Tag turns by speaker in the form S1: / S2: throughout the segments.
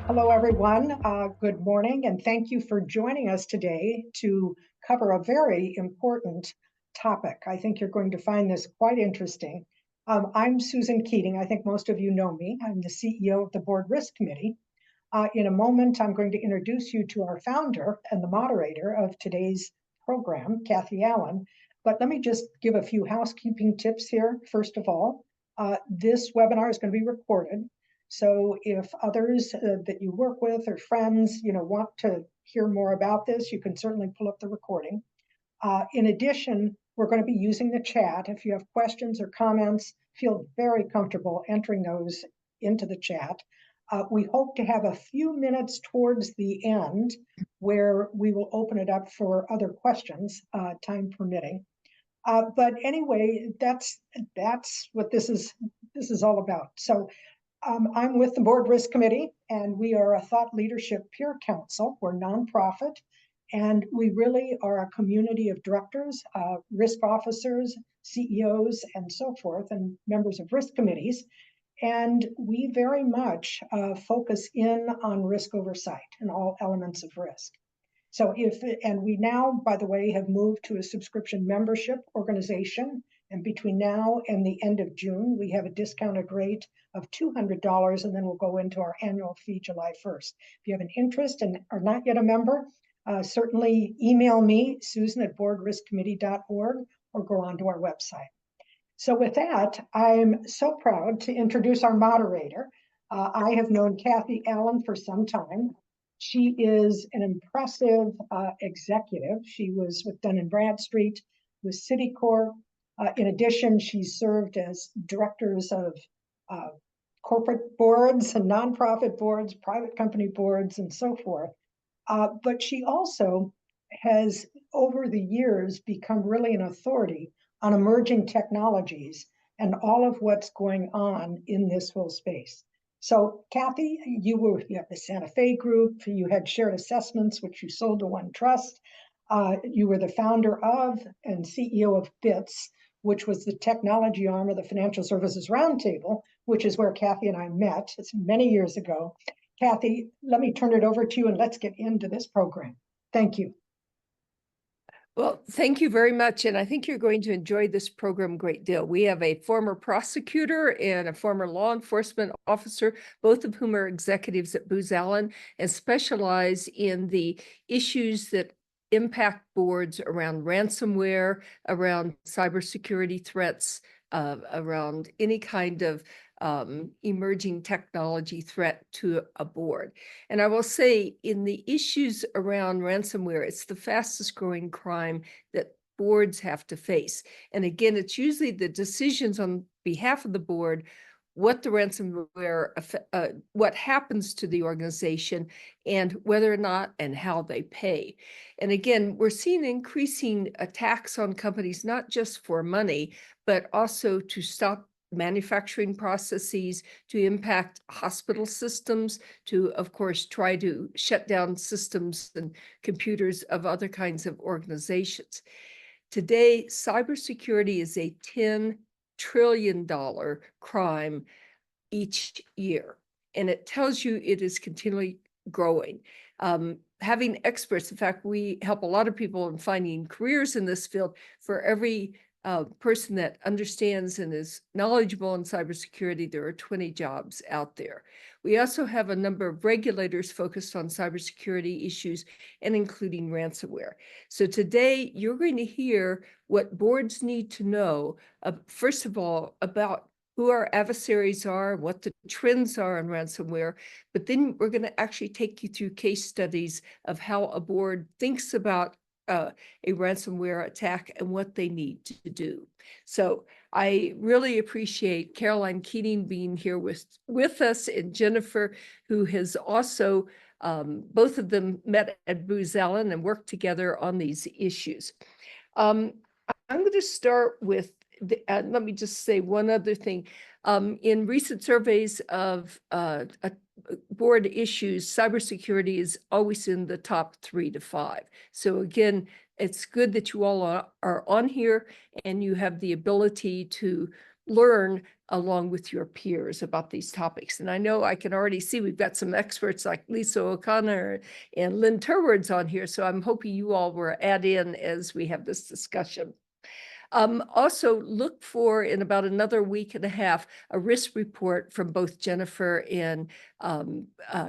S1: Hello, everyone. Good morning, and thank you for joining us today to cover a very important topic. I think you're going to find this quite interesting. I'm Susan Keating. I think most of you know me. I'm the CEO of the Board Risk Committee. In a moment, I'm going to introduce you to our founder and the moderator of today's program, Kathy Allen. But let me just give a few housekeeping tips here. First of all, this webinar is going to be recorded. So if others that you work with or friends, want to hear more about this, you can certainly pull up the recording. In addition, we're going to be using the chat. If you have questions or comments, feel very comfortable entering those into the chat. We hope to have a few minutes towards the end where we will open it up for other questions, time permitting. But anyway, that's what this is all about. So I'm with the Board Risk Committee, and we are a thought leadership peer council. We're nonprofit, and we really are a community of directors, risk officers, CEOs, and so forth, and members of risk committees. And we very much focus in on risk oversight and all elements of risk. So and we now, by the way, have moved to a subscription membership organization. And between now and the end of June, we have a discounted rate of $200, and then we'll go into our annual fee July 1st. If you have an interest and are not yet a member, certainly email me, susan@boardriskcommittee.org, or go onto our website. So with that, I'm so proud to introduce our moderator. I have known Kathy Allen for some time. She is an impressive executive. She was with Dun & Bradstreet, with Citicorp. In addition, she served as directors of corporate boards and nonprofit boards, private company boards, and so forth. But she also has, over the years, become really an authority on emerging technologies and all of what's going on in this whole space. So Kathy, you have the Santa Fe group, you had Shared Assessments, which you sold to OneTrust. You were the founder of and CEO of BITS, which was the technology arm of the Financial Services Roundtable, which is where Kathy and I met. It's many years ago. Kathy, let me turn it over to you and let's get into this program. Thank you.
S2: Well, thank you very much. And I think you're going to enjoy this program a great deal. We have a former prosecutor and a former law enforcement officer, both of whom are executives at Booz Allen and specialize in the issues that impact boards around ransomware, around cybersecurity threats, around any kind of emerging technology threat to a board. And I will say, in the issues around ransomware, it's the fastest growing crime that boards have to face. And again, it's usually the decisions on behalf of the board, what the ransomware, what happens to the organization, and whether or not and how they pay. And again, we're seeing increasing attacks on companies, not just for money, but also to stop manufacturing processes, to impact hospital systems, to, of course, try to shut down systems and computers of other kinds of organizations. Today, cybersecurity is a $10 trillion crime each year, and it tells you it is continually growing. Having experts, in fact, we help a lot of people in finding careers in this field. For every person that understands and is knowledgeable in cybersecurity, there are 20 jobs out there. We also have a number of regulators focused on cybersecurity issues and including ransomware. So today you're going to hear what boards need to know, first of all, about who our adversaries are, what the trends are in ransomware, but then we're going to actually take you through case studies of how a board thinks about a ransomware attack and what they need to do. So I really appreciate Caroline Keating being here with us, and Jennifer, who has also, both of them met at Booz Allen and worked together on these issues. I'm going to start with, let me just say one other thing. In recent surveys of board issues, cybersecurity is always in the top 3 to 5. So again, it's good that you all are on here and you have the ability to learn along with your peers about these topics. And I know I can already see we've got some experts like Lisa O'Connor and Lynn Turward's on here. So I'm hoping you all will add in as we have this discussion. Also, look for, in about another week and a half, a risk report from both Jennifer and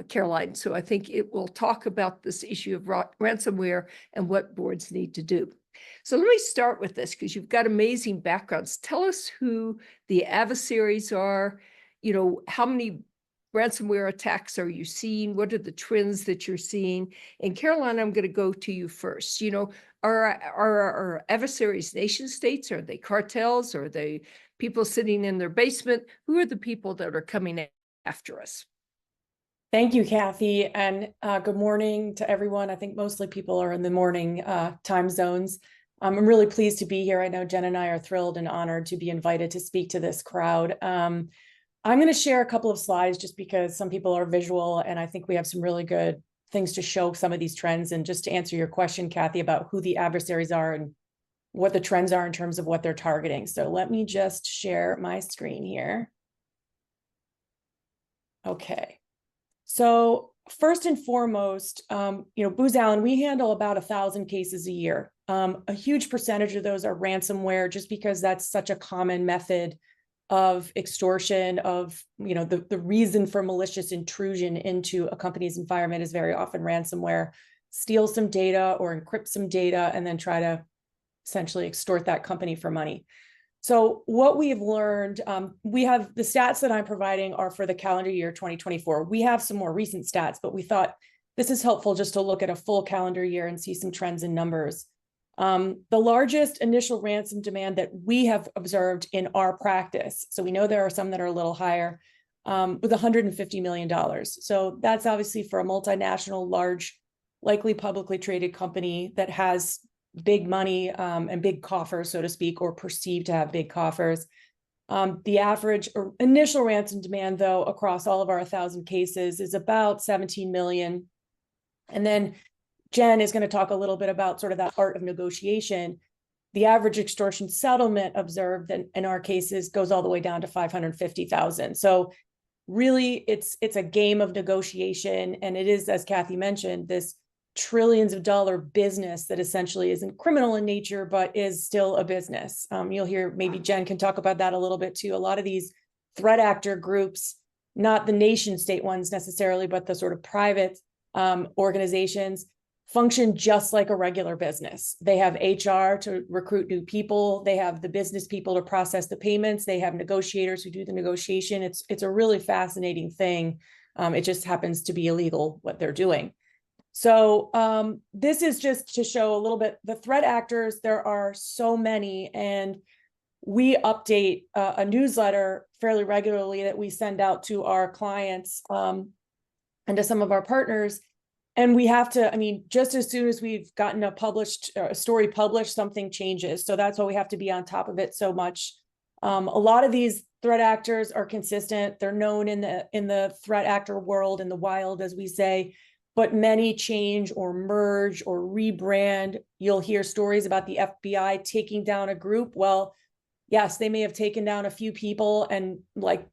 S2: Caroline. So I think it will talk about this issue of ransomware and what boards need to do. So let me start with this, because you've got amazing backgrounds. Tell us who the adversaries are, how many ransomware attacks are you seeing? What are the trends that you're seeing? And Caroline, I'm going to go to you first. Are our adversaries nation states? Are they cartels? Are they people sitting in their basement? Who are the people that are coming after us?
S3: Thank you, Kathy, and good morning to everyone. I think mostly people are in the morning time zones. I'm really pleased to be here. I know Jen and I are thrilled and honored to be invited to speak to this crowd. I'm going to share a couple of slides just because some people are visual, and I think we have some really good things to show some of these trends. And just to answer your question, Kathy, about who the adversaries are and what the trends are in terms of what they're targeting. So let me just share my screen here. Okay. So first and foremost, Booz Allen, we handle about 1,000 cases a year. A huge percentage of those are ransomware, just because that's such a common method of extortion, of, the reason for malicious intrusion into a company's environment is very often ransomware. Steal some data or encrypt some data and then try to essentially extort that company for money. So what we have learned, we have the stats that I'm providing are for the calendar year 2024. We have some more recent stats, but we thought this is helpful just to look at a full calendar year and see some trends in numbers. The largest initial ransom demand that we have observed in our practice, so we know there are some that are a little higher, with $150 million. So that's obviously for a multinational, large, likely publicly traded company that has big money and big coffers, so to speak, or perceived to have big coffers. The average or initial ransom demand, though, across all of our 1,000 cases is about 17 million. And then Jen is going to talk a little bit about sort of that art of negotiation. The average extortion settlement observed in our cases goes all the way down to 550,000. So really, it's a game of negotiation, and it is, as Kathy mentioned, this trillions of dollar business that essentially isn't criminal in nature, but is still a business. You'll hear, maybe Jen can talk about that a little bit too. A lot of these threat actor groups, not the nation state ones necessarily, but the sort of private organizations, function just like a regular business. They have HR to recruit new people. They have the business people to process the payments. They have negotiators who do the negotiation. It's a really fascinating thing. It just happens to be illegal what they're doing. So this is just to show a little bit the threat actors. There are so many, and we update a newsletter fairly regularly that we send out to our clients and to some of our partners. And we have to, just as soon as we've gotten a story published, something changes. So that's why we have to be on top of it so much. A lot of these threat actors are consistent. They're known in the threat actor world, in the wild, as we say, but many change or merge or rebrand. You'll hear stories about the FBI taking down a group. Well, yes, they may have taken down a few people and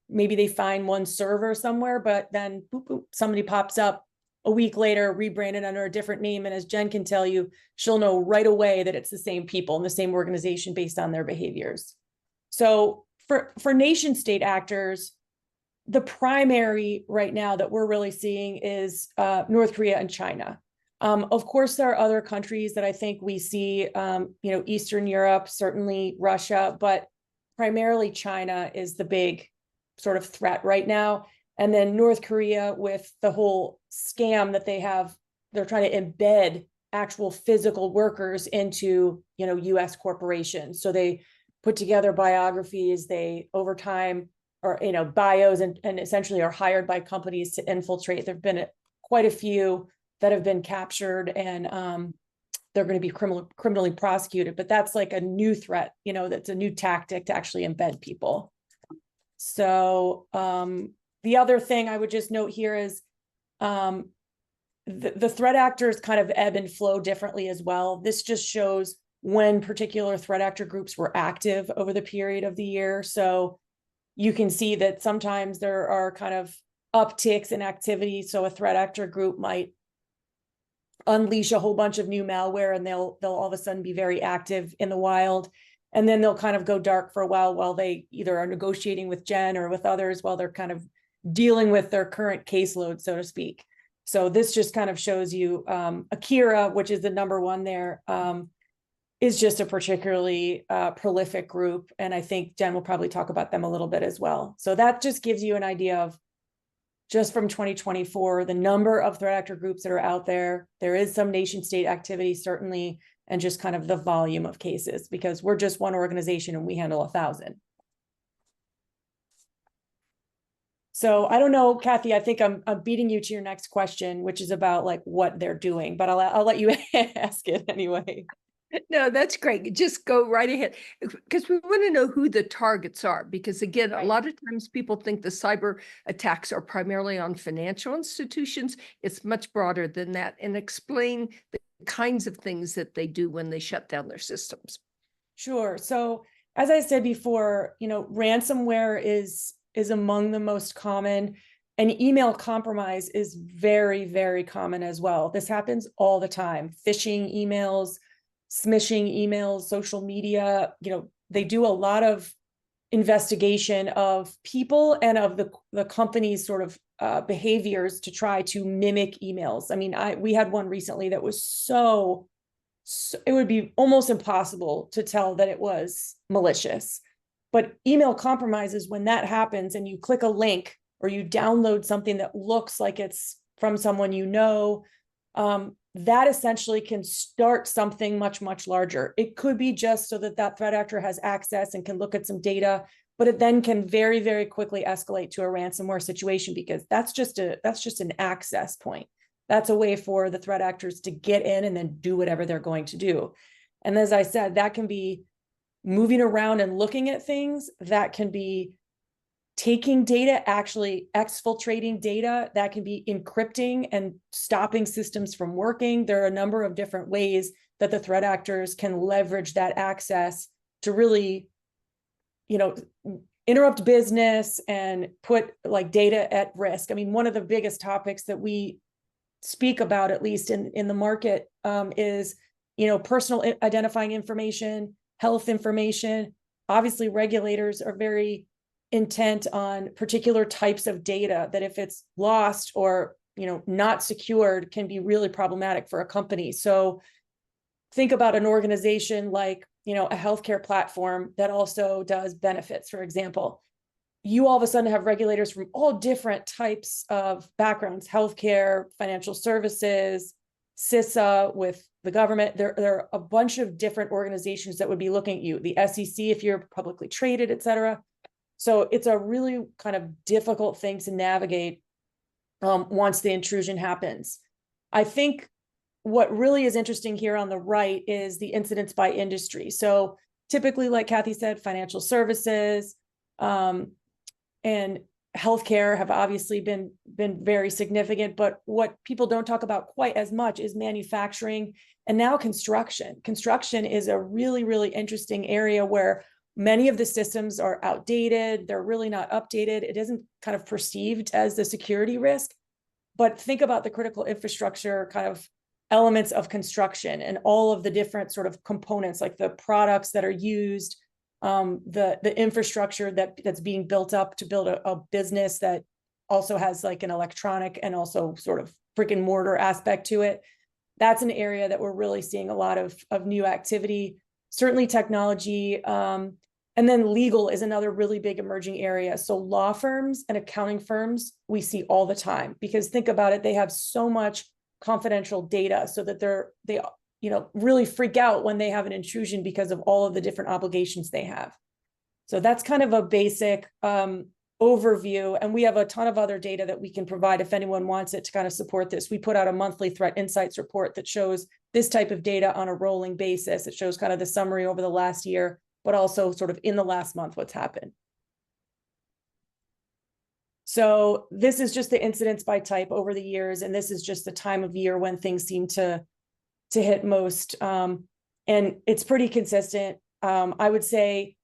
S3: maybe they find one server somewhere, but then boop, boop, somebody pops up a week later, rebranded under a different name. And as Jen can tell you, she'll know right away that it's the same people in the same organization based on their behaviors. So for nation state actors, the primary right now that we're really seeing is North Korea and China. Of course, there are other countries that I think we see, Eastern Europe, certainly Russia, but primarily China is the big sort of threat right now. And then North Korea, with the whole scam that they have, they're trying to embed actual physical workers into, US corporations. So they put together biographies, they over time, or, bios and essentially are hired by companies to infiltrate. There've been quite a few that have been captured, and they're going to be criminally prosecuted. But that's like a new threat, that's a new tactic to actually embed people. So the other thing I would just note here is the threat actors kind of ebb and flow differently as well. This just shows when particular threat actor groups were active over the period of the year. So you can see that sometimes there are kind of upticks in activity. So a threat actor group might unleash a whole bunch of new malware, and they'll all of a sudden be very active in the wild. And then they'll kind of go dark for a while they either are negotiating with Jen or with others while they're kind of dealing with their current caseload, so to speak. So this just kind of shows you Akira, which is the number one there, is just a particularly prolific group. And I think Jen will probably talk about them a little bit as well. So that just gives you an idea of, just from 2024, the number of threat actor groups that are out there. There is some nation state activity, certainly, and just kind of the volume of cases, because we're just one organization and we handle 1,000. So I don't know, Kathy, I think I'm beating you to your next question, which is about like what they're doing, but I'll let you ask it anyway.
S2: No, that's great. Just go right ahead, because we want to know who the targets are. Because again, a lot of times people think the cyber attacks are primarily on financial institutions. It's much broader than that. And explain the kinds of things that they do when they shut down their systems.
S3: Sure. So as I said before, ransomware is among the most common, and email compromise is very, very common as well. This happens all the time. Phishing emails, smishing emails, social media, they do a lot of investigation of people and of the company's sort of behaviors to try to mimic emails. I mean, we had one recently that was so it would be almost impossible to tell that it was malicious. But email compromise is when that happens and you click a link or you download something that looks like it's from someone that essentially can start something much, much larger. It could be just so that threat actor has access and can look at some data, but it then can very, very quickly escalate to a ransomware situation, because that's just an access point. That's a way for the threat actors to get in and then do whatever they're going to do. And as I said, that can be moving around and looking at things. That can be taking data, actually exfiltrating data. That can be encrypting and stopping systems from working. There are a number of different ways that the threat actors can leverage that access to really, interrupt business and put like data at risk. I mean, one of the biggest topics that we speak about, at least in the market, is, personal identifying information, health information. Obviously, regulators are very intent on particular types of data that, if it's lost or not secured, can be really problematic for a company. So think about an organization like a healthcare platform that also does benefits, for example. You all of a sudden have regulators from all different types of backgrounds: healthcare, financial services, CISA with the government. There are a bunch of different organizations that would be looking at you, the SEC if you're publicly traded, et cetera. So it's a really kind of difficult thing to navigate once the intrusion happens. I think what really is interesting here on the right is the incidents by industry. So typically, like Kathy said, financial services and healthcare have obviously been very significant. But what people don't talk about quite as much is manufacturing and now construction. Construction is a really, really interesting area where many of the systems are outdated. They're really not updated. It isn't kind of perceived as the security risk. But think about the critical infrastructure kind of elements of construction and all of the different sort of components, like the products that are used, the infrastructure that's being built up to build a business that also has like an electronic and also sort of brick and mortar aspect to it. That's an area that we're really seeing a lot of new activity. Certainly technology. And then legal is another really big emerging area. So law firms and accounting firms, we see all the time, because think about it, they have so much confidential data, so that they really freak out when they have an intrusion because of all of the different obligations they have. So that's kind of a basic overview. And we have a ton of other data that we can provide if anyone wants it to kind of support this. We put out a monthly threat insights report that shows this type of data on a rolling basis. It shows kind of the summary over the last year, but also sort of in the last month what's happened. So this is just the incidents by type over the years, and this is just the time of year when things seem to hit most. And it's pretty consistent. I would say,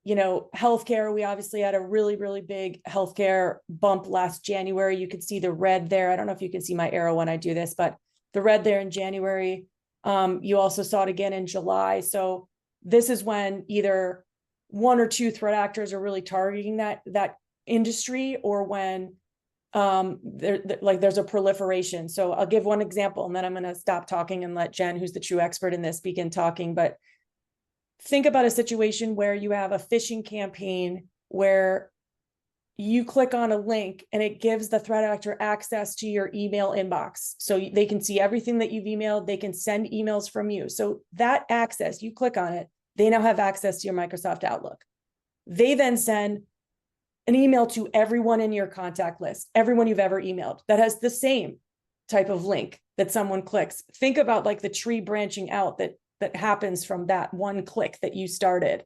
S3: you know, healthcare, we obviously had a really, really big healthcare bump last January. You could see the red there. I don't know if you can see my arrow when I do this, but the red there in January. You also saw it again in July. So this is when either one or two threat actors are really targeting that industry, or when there's a proliferation. So I'll give one example, and then I'm going to stop talking and let Jen, who's the true expert in this, begin talking. But think about a situation where you have a phishing campaign where you click on a link and it gives the threat actor access to your email inbox. So they can see everything that you've emailed. They can send emails from you. So that access, you click on it, they now have access to your Microsoft Outlook. They then send an email to everyone in your contact list, everyone you've ever emailed, that has the same type of link that someone clicks. Think about like the tree branching out that happens from that one click that you started.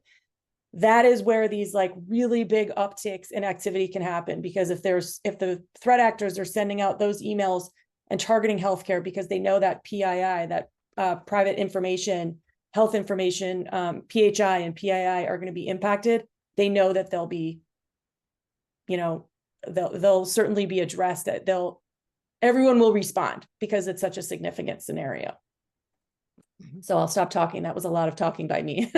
S3: That is where these like really big upticks in activity can happen, because if the threat actors are sending out those emails and targeting healthcare because they know that PII, that private information, health information, PHI and PII are going to be impacted, they know that they'll be, you know, they'll certainly be addressed, that everyone will respond because it's such a significant scenario. So I'll stop talking. That was a lot of talking by me.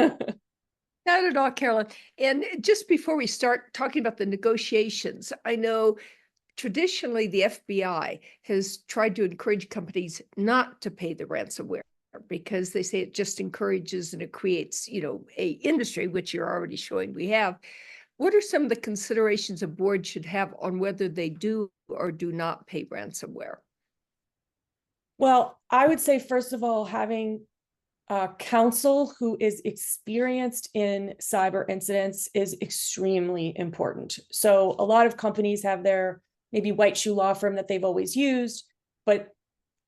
S2: Not at all, Carolyn. And just before we start talking about the negotiations, I know traditionally the FBI has tried to encourage companies not to pay the ransomware because they say it just encourages and it creates, you know, a industry, which you're already showing we have. What are some of the considerations a board should have on whether they do or do not pay ransomware?
S3: Well, I would say, first of all, having counsel who is experienced in cyber incidents is extremely important. So a lot of companies have their maybe white shoe law firm that they've always used, but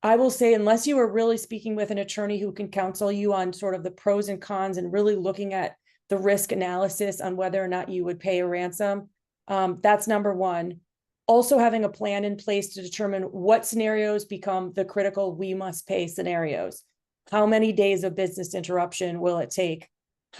S3: I will say, unless you are really speaking with an attorney who can counsel you on sort of the pros and cons and really looking at the risk analysis on whether or not you would pay a ransom, that's number one. Also having a plan in place to determine what scenarios become the critical we must pay scenarios. How many days of business interruption will it take?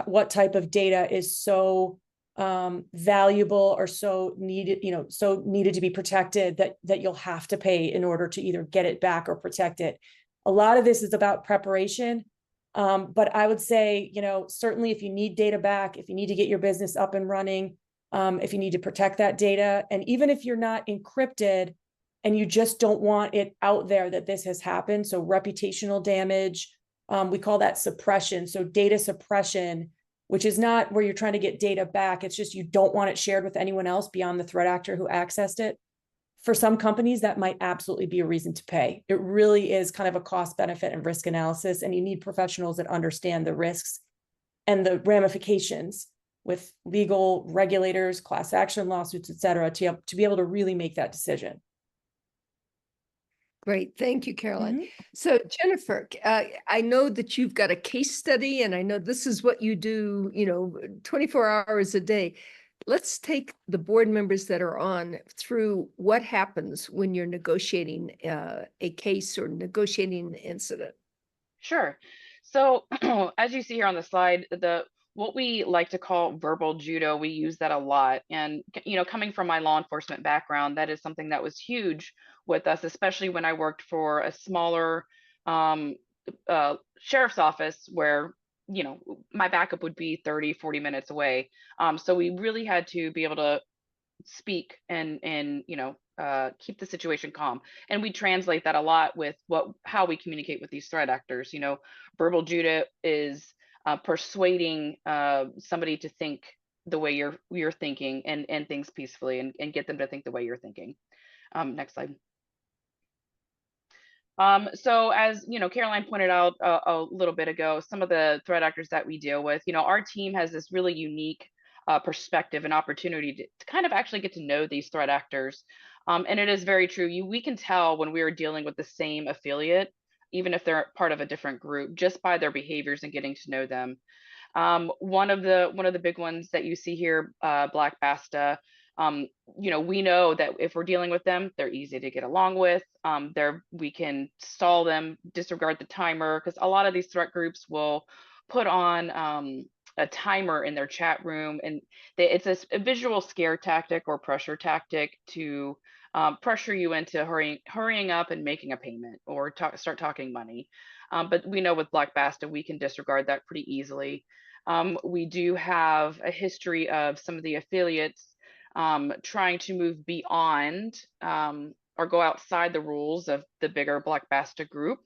S3: What type of data is so valuable or so needed, you know, so needed to be protected that you'll have to pay in order to either get it back or protect it. A lot of this is about preparation. But I would say, you know, certainly if you need data back, if you need to get your business up and running, if you need to protect that data, and even if you're not encrypted and you just don't want it out there that this has happened, so reputational damage, we call that suppression. So data suppression, which is not where you're trying to get data back, it's just you don't want it shared with anyone else beyond the threat actor who accessed it. For some companies, that might absolutely be a reason to pay. It really is kind of a cost benefit and risk analysis, and you need professionals that understand the risks and the ramifications with legal regulators, class action lawsuits, et cetera, to be able to really make that decision.
S2: Great. Thank you, Caroline. So Jennifer, I know that you've got a case study, and I know this is what you do, you know, 24 hours a day. Let's take the board members that are on through what happens when you're negotiating a case or negotiating an incident.
S4: Sure. So as you see here on the slide, what we like to call verbal judo, we use that a lot. And, you know, coming from my law enforcement background, that is something that was huge with us, especially when I worked for a smaller sheriff's office where, you know, my backup would be 30, 40 minutes away. So we really had to be able to speak and you know, keep the situation calm, and we translate that a lot with how we communicate with these threat actors. You know, verbal judo is persuading somebody to think the way you're thinking, and things peacefully, and get them to think the way you're thinking. Next slide. So as you know, Caroline pointed out a little bit ago, some of the threat actors that we deal with, you know, our team has this really unique perspective and opportunity to kind of actually get to know these threat actors. And it is very true. We can tell when we are dealing with the same affiliate, even if they're part of a different group, just by their behaviors and getting to know them. One of the big ones that you see here, Black Basta. You know, we know that if we're dealing with them, they're easy to get along with. We can stall them, disregard the timer, because a lot of these threat groups will put on a timer in their chat room, and it's a visual scare tactic or pressure tactic to pressure you into hurrying up and making a payment or start talking money. But we know with Black Basta, we can disregard that pretty easily. We do have a history of some of the affiliates trying to move beyond or go outside the rules of the bigger Black Basta group.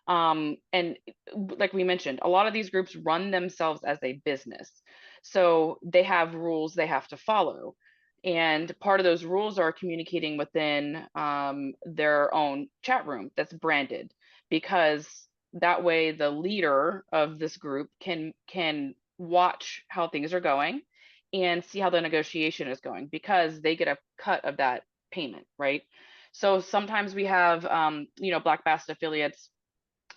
S4: And like we mentioned, a lot of these groups run themselves as a business. So they have rules they have to follow. And part of those rules are communicating within their own chat room that's branded, because that way the leader of this group can watch how things are going and see how the negotiation is going, because they get a cut of that payment, right? So sometimes we have Black Basta affiliates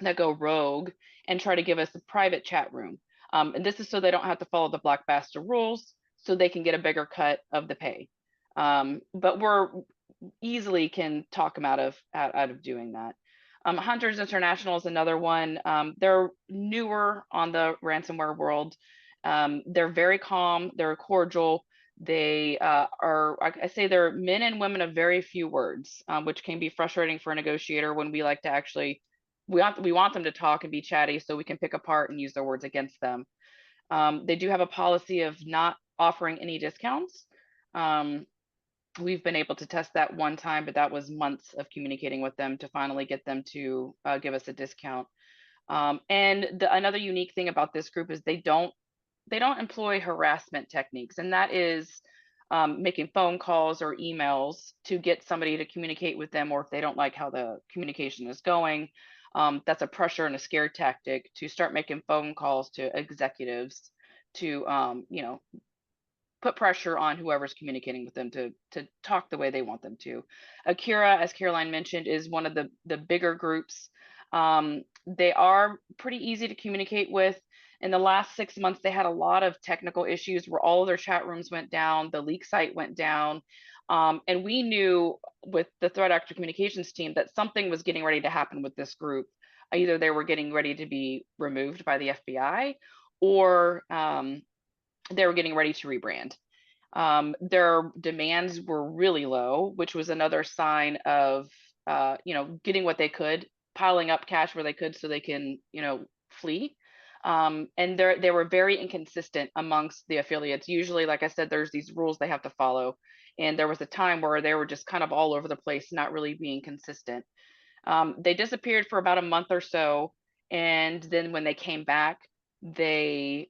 S4: that go rogue and try to give us a private chat room. And this is so they don't have to follow the Black Basta rules, so they can get a bigger cut of the pay. But we're easily can talk them out of doing that. Hunters International is another one. They're newer on the ransomware world. They're very calm, they're cordial. They I say they're men and women of very few words, which can be frustrating for a negotiator when we like to actually, we want them to talk and be chatty so we can pick apart and use their words against them. They do have a policy of not offering any discounts. We've been able to test that one time, but that was months of communicating with them to finally get them to give us a discount. And another unique thing about this group is they don't employ harassment techniques, and that is making phone calls or emails to get somebody to communicate with them, or if they don't like how the communication is going, that's a pressure and a scare tactic to start making phone calls to executives to put pressure on whoever's communicating with them to talk the way they want them to. Akira, as Caroline mentioned, is one of the bigger groups. They are pretty easy to communicate with. In the last 6 months, they had a lot of technical issues where all of their chat rooms went down, the leak site went down. And we knew with the threat actor communications team that something was getting ready to happen with this group. Either they were getting ready to be removed by the FBI, or they were getting ready to rebrand. Their demands were really low, which was another sign of getting what they could, piling up cash where they could so they can flee. And they were very inconsistent amongst the affiliates. Usually, like I said, there's these rules they have to follow, and there was a time where they were just kind of all over the place, not really being consistent. They disappeared for about a month or so, and then when they came back, they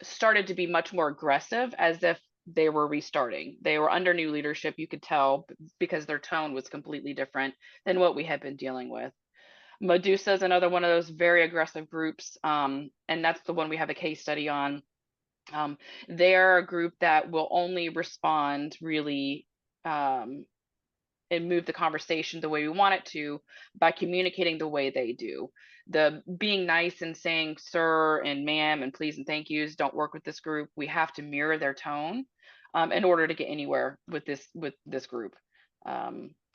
S4: started to be much more aggressive, as if they were restarting. They were under new leadership, you could tell, because their tone was completely different than what we had been dealing with. Medusa is another one of those very aggressive groups, and that's the one we have a case study on. They're a group that will only respond really and move the conversation the way we want it to by communicating the way they do. The being nice and saying sir and ma'am and please and thank yous don't work with this group. We have to mirror their tone in order to get anywhere with this group.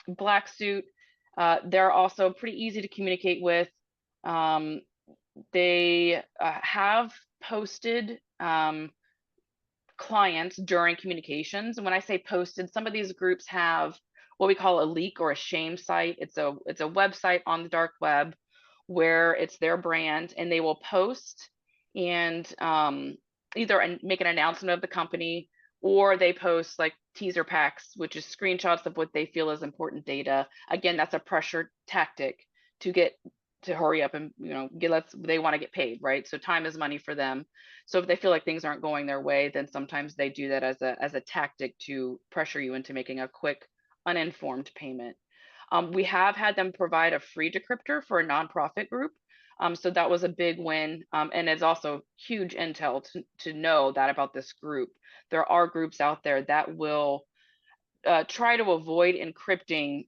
S4: Black Suit, they're also pretty easy to communicate with. They have posted clients during communications. And when I say posted, some of these groups have what we call a leak or a shame site. It's a website on the dark web where it's their brand, and they will post and either make an announcement of the company, or they post like teaser packs, which is screenshots of what they feel is important data. Again, that's a pressure tactic to get to hurry up and they want to get paid, right? So time is money for them. So if they feel like things aren't going their way, then sometimes they do that as a tactic to pressure you into making a quick, uninformed payment. We have had them provide a free decryptor for a nonprofit group. So that was a big win. And it's also huge intel to know that about this group. There are groups out there that will try to avoid encrypting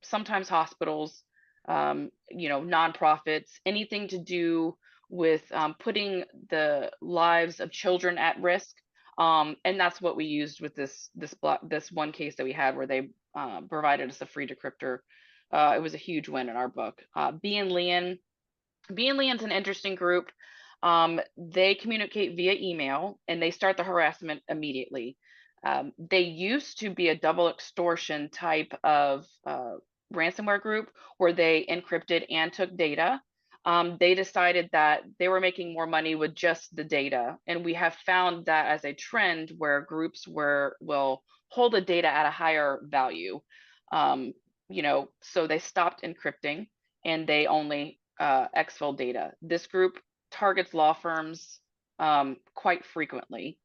S4: sometimes hospitals, nonprofits, anything to do with putting the lives of children at risk. And that's what we used with this one case that we had where they provided us a free decryptor. It was a huge win in our book. Being Leon's an interesting group. They communicate via email and they start the harassment immediately. They used to be a double extortion type of ransomware group where they encrypted and took data. They decided that they were making more money with just the data. And we have found that as a trend where groups will hold the data at a higher value. So they stopped encrypting and they only exfil data. This group targets law firms quite frequently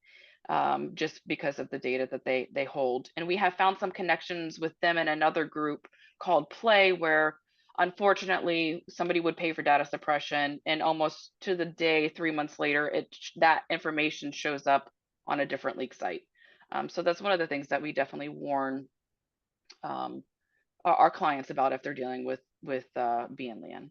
S4: just because of the data that they hold. And we have found some connections with them in another group called Play, where unfortunately somebody would pay for data suppression, and almost to the day 3 months later, that information shows up on a different leak site. So that's one of the things that we definitely warn our clients about if they're dealing with BNLeon.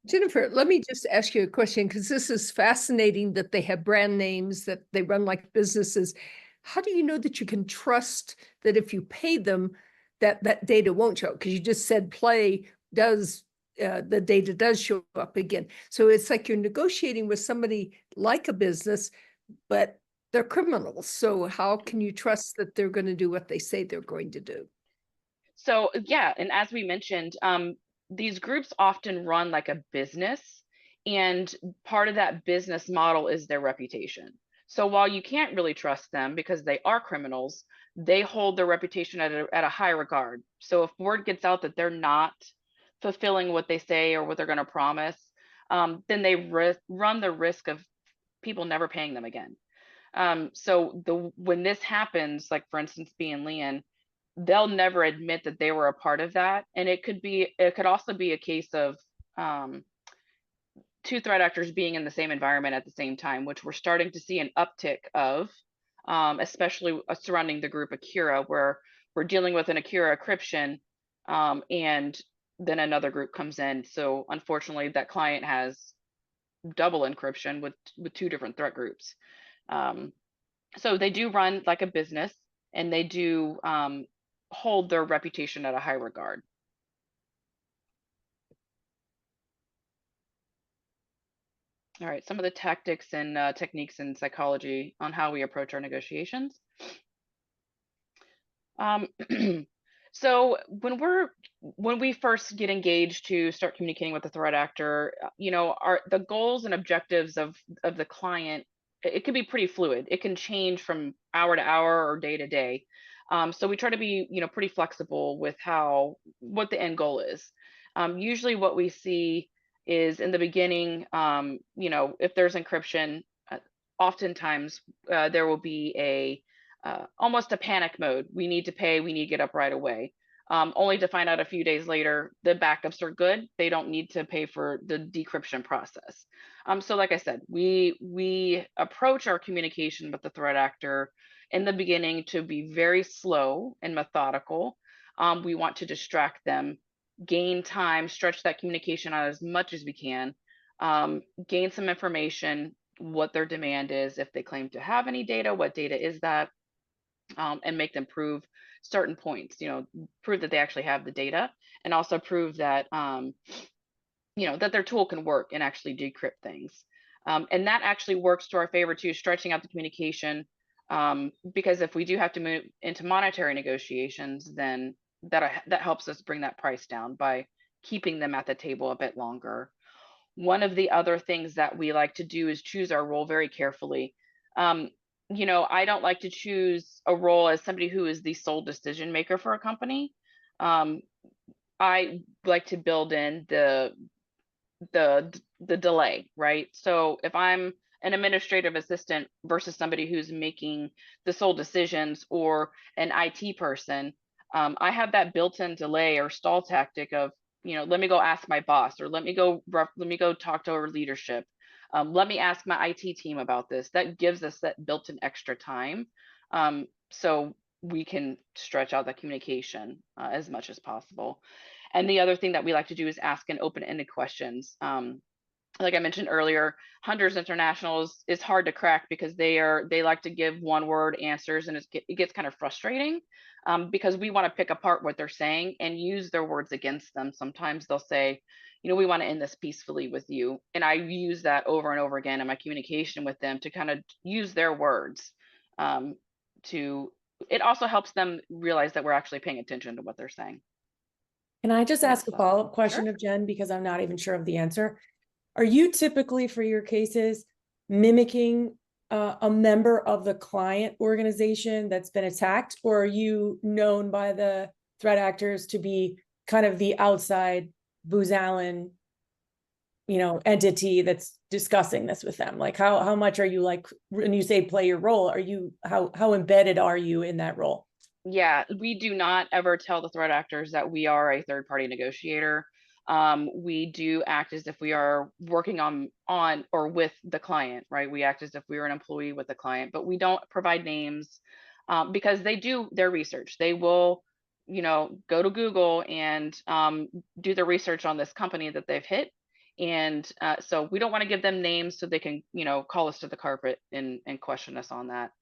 S2: Jennifer, let me just ask you a question, because this is fascinating that they have brand names, that they run like businesses. How do you know that you can trust that if you pay them, that data won't show? Because you just said Play does, the data does show up again. So it's like you're negotiating with somebody like a business, but they're criminals. So how can you trust that they're going to do what they say they're going to do?
S4: So yeah, and as we mentioned, these groups often run like a business, and part of that business model is their reputation. So while you can't really trust them because they are criminals, they hold their reputation at a high regard. So if word gets out that they're not fulfilling what they say or what they're going to promise, then they run the risk of people never paying them again. So when this happens, like for instance, BNLeon, they'll never admit that they were a part of that. And it could also be a case of two threat actors being in the same environment at the same time, which we're starting to see an uptick of, especially surrounding the group Akira, where we're dealing with an Akira encryption, and then another group comes in. So unfortunately, that client has double encryption with two different threat groups. So they do run like a business, and they do hold their reputation at a high regard. All right, some of the tactics and techniques in psychology on how we approach our negotiations. So when we first get engaged to start communicating with the threat actor, the goals and objectives of the client, it can be pretty fluid. It can change from hour to hour or day to day. So we try to be, pretty flexible with what the end goal is. Usually what we see is in the beginning, if there's encryption, oftentimes there will be almost a panic mode. We need to pay, we need to get up right away. Only to find out a few days later, the backups are good. They don't need to pay for the decryption process. So like I said, we approach our communication with the threat actor in the beginning to be very slow and methodical. We want to distract them, gain time, stretch that communication out as much as we can, gain some information, what their demand is, if they claim to have any data, what data is that, and make them prove certain points, prove that they actually have the data, and also prove that, that their tool can work and actually decrypt things. And that actually works to our favor too, stretching out the communication, because if we do have to move into monetary negotiations, then that helps us bring that price down by keeping them at the table a bit longer. One of the other things that we like to do is choose our role very carefully. I don't like to choose a role as somebody who is the sole decision maker for a company. I like to build in the delay, right? So if I'm an administrative assistant versus somebody who's making the sole decisions, or an IT person, I have that built-in delay or stall tactic of, let me go ask my boss, or let me go talk to our leadership. Let me ask my IT team about this. That gives us that built-in extra time, so we can stretch out that communication as much as possible. And the other thing that we like to do is ask an open-ended questions. like I mentioned earlier, Hunters International is hard to crack because they like to give one word answers, and it gets kind of frustrating, because we want to pick apart what they're saying and use their words against them. Sometimes they'll say, we want to end this peacefully with you, and I use that over and over again in my communication with them to kind of use their words. To It also helps them realize that we're actually paying attention to what they're saying.
S3: Can I just
S4: Next
S3: ask a
S4: slide.
S3: follow-up question
S4: Sure.
S3: of Jen, because I'm not even sure of the answer? Are you typically, for your cases, mimicking a member of the client organization that's been attacked, or are you known by the threat actors to be kind of the outside Booz Allen, entity that's discussing this with them? Like, how much are you, like, when you say play your role, are you, how embedded are you in that role?
S4: Yeah, we do not ever tell the threat actors that we are a third-party negotiator. We do act as if we are working on or with the client, right? We act as if we were an employee with the client, but we don't provide names, because they do their research. They will, go to Google and do their research on this company that they've hit. And so we don't want to give them names so they can, call us to the carpet and question us on that.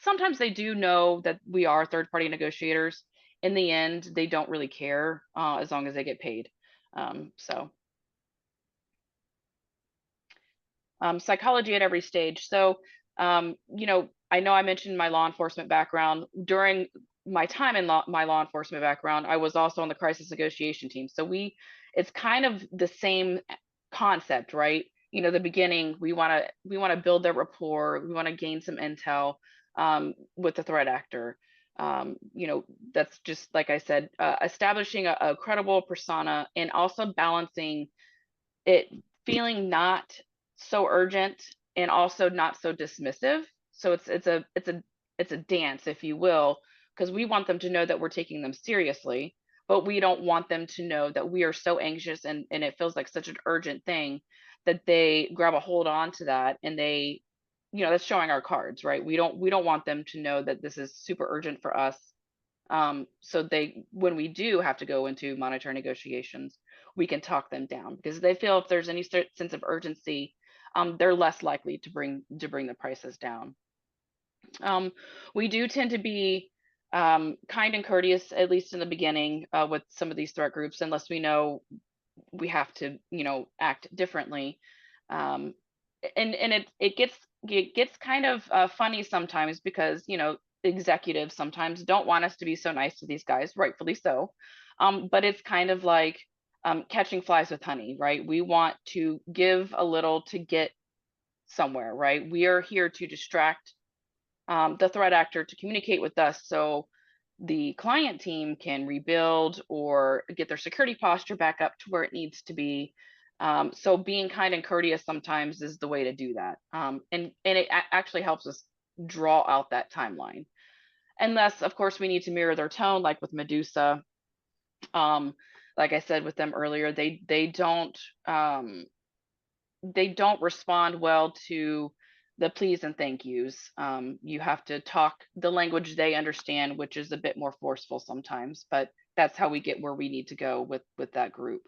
S4: Sometimes they do know that we are third-party negotiators. In the end, they don't really care, as long as they get paid. Psychology at every stage. So, I know I mentioned my law enforcement background. During my time in my law enforcement background, I was also on the crisis negotiation team. So it's kind of the same concept, right? The beginning, we want to build their rapport. We want to gain some intel, with the threat actor. That's just like I said, establishing a credible persona, and also balancing it feeling not so urgent and also not so dismissive. So it's a dance, if you will, because we want them to know that we're taking them seriously, but we don't want them to know that we are so anxious, and it feels like such an urgent thing that they grab a hold on to that, and they, that's showing our cards, right? We don't want them to know that this is super urgent for us. So when we do have to go into monetary negotiations, we can talk them down, because they feel if there's any sense of urgency, they're less likely to bring the prices down. We do tend to be kind and courteous, at least in the beginning, with some of these threat groups, unless we know we have to, act differently. And it gets kind of funny sometimes, because executives sometimes don't want us to be so nice to these guys, rightfully so. But it's kind of like catching flies with honey, right? We want to give a little to get somewhere, right? We are here to distract the threat actor to communicate with us, so the client team can rebuild or get their security posture back up to where it needs to be. So being kind and courteous sometimes is the way to do that. And it actually helps us draw out that timeline. Unless, of course, we need to mirror their tone, like with Medusa. Like I said with them earlier, they don't respond well to the please and thank yous. You have to talk the language they understand, which is a bit more forceful sometimes, but that's how we get where we need to go with that group.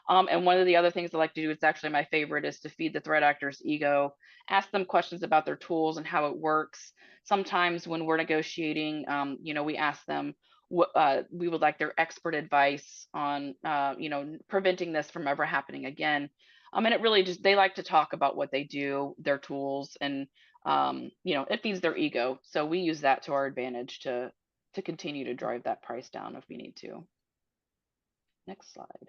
S4: And one of the other things I like to do, it's actually my favorite, is to feed the threat actor's ego, ask them questions about their tools and how it works. Sometimes when we're negotiating, we ask them what we would like their expert advice on, preventing this from ever happening again. And it really just, they like to talk about what they do, their tools, and it feeds their ego. So we use that to our advantage to continue to drive that price down if we need to. Next slide.